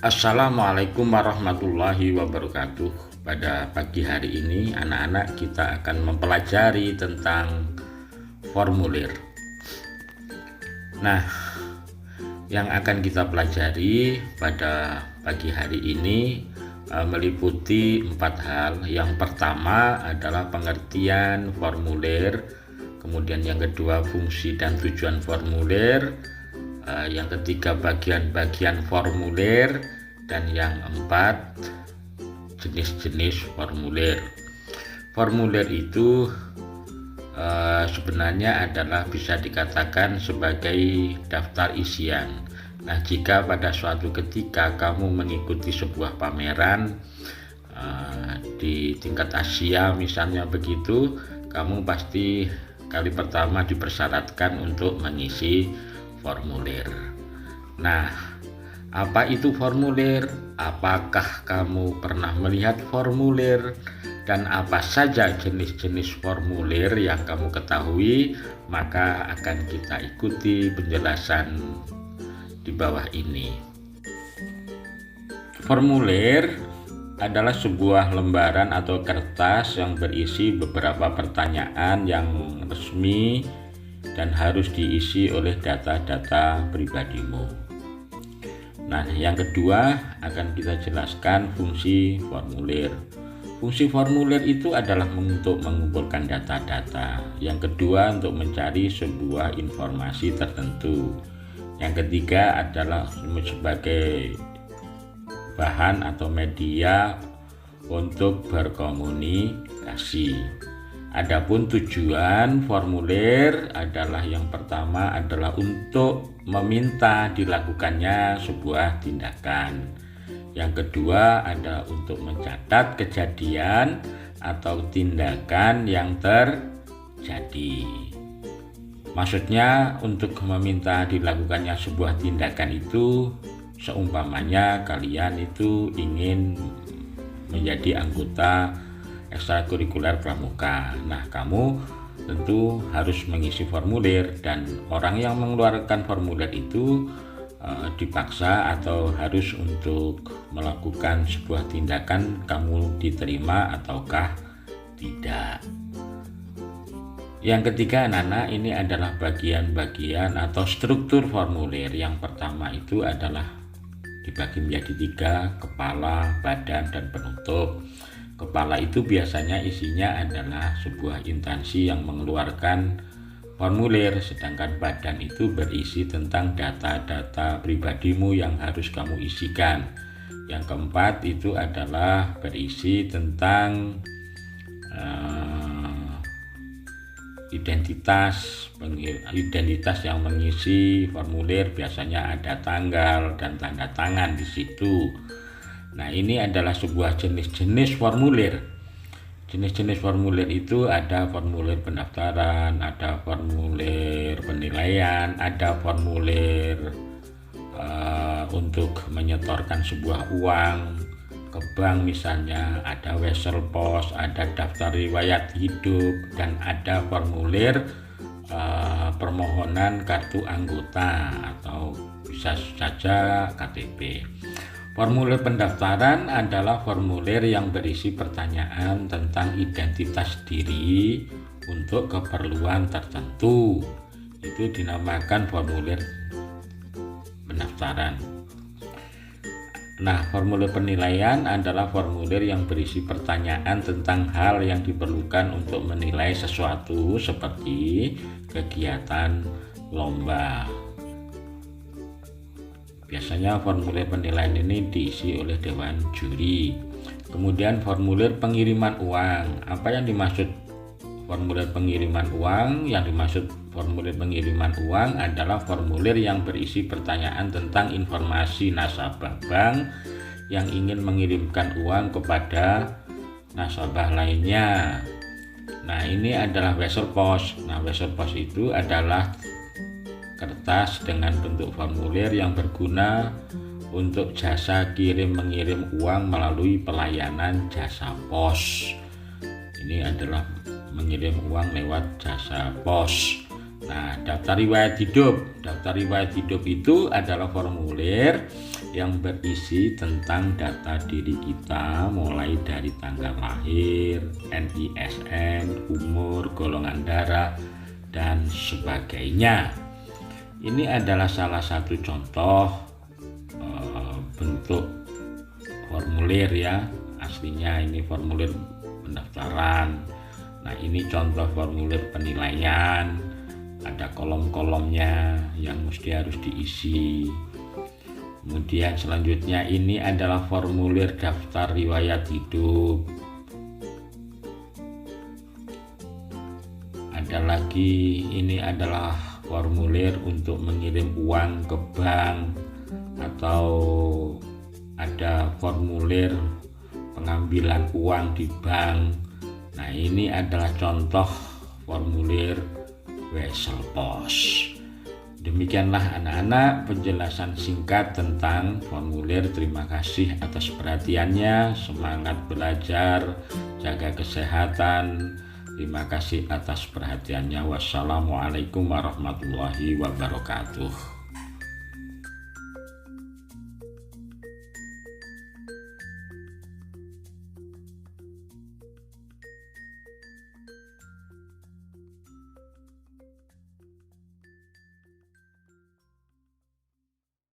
Assalamualaikum warahmatullahi wabarakatuh. Pada pagi hari ini anak-anak kita akan mempelajari tentang formulir. Nah, yang akan kita pelajari pada pagi hari ini meliputi 4 hal. Yang pertama adalah pengertian formulir, kemudian yang kedua fungsi dan tujuan formulir, yang ketiga bagian-bagian formulir, dan yang keempat jenis-jenis formulir. Formulir itu sebenarnya adalah bisa dikatakan sebagai daftar isian. Nah, jika pada suatu ketika kamu mengikuti sebuah pameran di tingkat Asia misalnya begitu, kamu pasti kali pertama dipersyaratkan untuk mengisi formulir. Nah, apa itu formulir? Apakah kamu pernah melihat formulir? Dan apa saja jenis-jenis formulir yang kamu ketahui? Maka akan kita ikuti penjelasan di bawah ini. Formulir adalah sebuah lembaran atau kertas yang berisi beberapa pertanyaan yang resmi dan harus diisi oleh data-data pribadimu. Nah, yang kedua akan kita jelaskan fungsi formulir. Fungsi formulir itu adalah untuk mengumpulkan data-data. Yang kedua untuk mencari sebuah informasi tertentu. Yang ketiga adalah sebagai bahan atau media untuk berkomunikasi. Adapun tujuan formulir adalah yang pertama adalah untuk meminta dilakukannya sebuah tindakan. Yang kedua adalah untuk mencatat kejadian atau tindakan yang terjadi. Maksudnya untuk meminta dilakukannya sebuah tindakan itu seumpamanya kalian itu ingin menjadi anggota ekstrakurikuler pramuka. Nah, kamu tentu harus mengisi formulir, dan orang yang mengeluarkan formulir itu dipaksa atau harus untuk melakukan sebuah tindakan, kamu diterima ataukah tidak. Yang ketiga, anak-anak, ini adalah bagian-bagian atau struktur formulir. Yang pertama itu adalah dibagi menjadi 3, kepala, badan, dan penutup. Kepala itu biasanya isinya adalah sebuah instansi yang mengeluarkan formulir, sedangkan badan itu berisi tentang data-data pribadimu yang harus kamu isikan. Yang keempat itu adalah berisi tentang identitas yang mengisi formulir, biasanya ada tanggal dan tanda tangan di situ. Nah, ini adalah sebuah jenis-jenis formulir. Jenis-jenis formulir itu ada formulir pendaftaran, ada formulir penilaian, ada formulir untuk menyetorkan sebuah uang ke bank misalnya, ada wesel pos, ada daftar riwayat hidup, dan ada formulir permohonan kartu anggota atau bisa saja KTP. Formulir pendaftaran adalah formulir yang berisi pertanyaan tentang identitas diri untuk keperluan tertentu. Itu dinamakan formulir pendaftaran. Nah, formulir penilaian adalah formulir yang berisi pertanyaan tentang hal yang diperlukan untuk menilai sesuatu seperti kegiatan lomba. Biasanya formulir penilaian ini diisi oleh dewan juri. Kemudian formulir pengiriman uang. Apa yang dimaksud formulir pengiriman uang? Yang dimaksud formulir pengiriman uang adalah formulir yang berisi pertanyaan tentang informasi nasabah bank yang ingin mengirimkan uang kepada nasabah lainnya. Nah, ini adalah wesel pos. Nah, wesel pos itu adalah kertas dengan bentuk formulir yang berguna untuk jasa kirim mengirim uang melalui pelayanan jasa pos. Ini adalah mengirim uang lewat jasa pos. Nah, daftar riwayat hidup. Daftar riwayat hidup itu adalah formulir yang berisi tentang data diri kita, mulai dari tanggal lahir, NISN, umur, golongan darah, dan sebagainya. Ini adalah salah satu contoh bentuk formulir ya. Aslinya ini formulir pendaftaran. Nah, ini contoh formulir penilaian. Ada kolom-kolomnya yang mesti harus diisi. Kemudian selanjutnya ini adalah formulir daftar riwayat hidup. Ada lagi, ini adalah formulir untuk mengirim uang ke bank, atau ada formulir pengambilan uang di bank. Nah, ini adalah contoh formulir wesel pos. Demikianlah anak-anak penjelasan singkat tentang formulir. Terima kasih atas perhatiannya. Semangat belajar, jaga kesehatan. Terima kasih atas perhatiannya. Wassalamualaikum warahmatullahi wabarakatuh.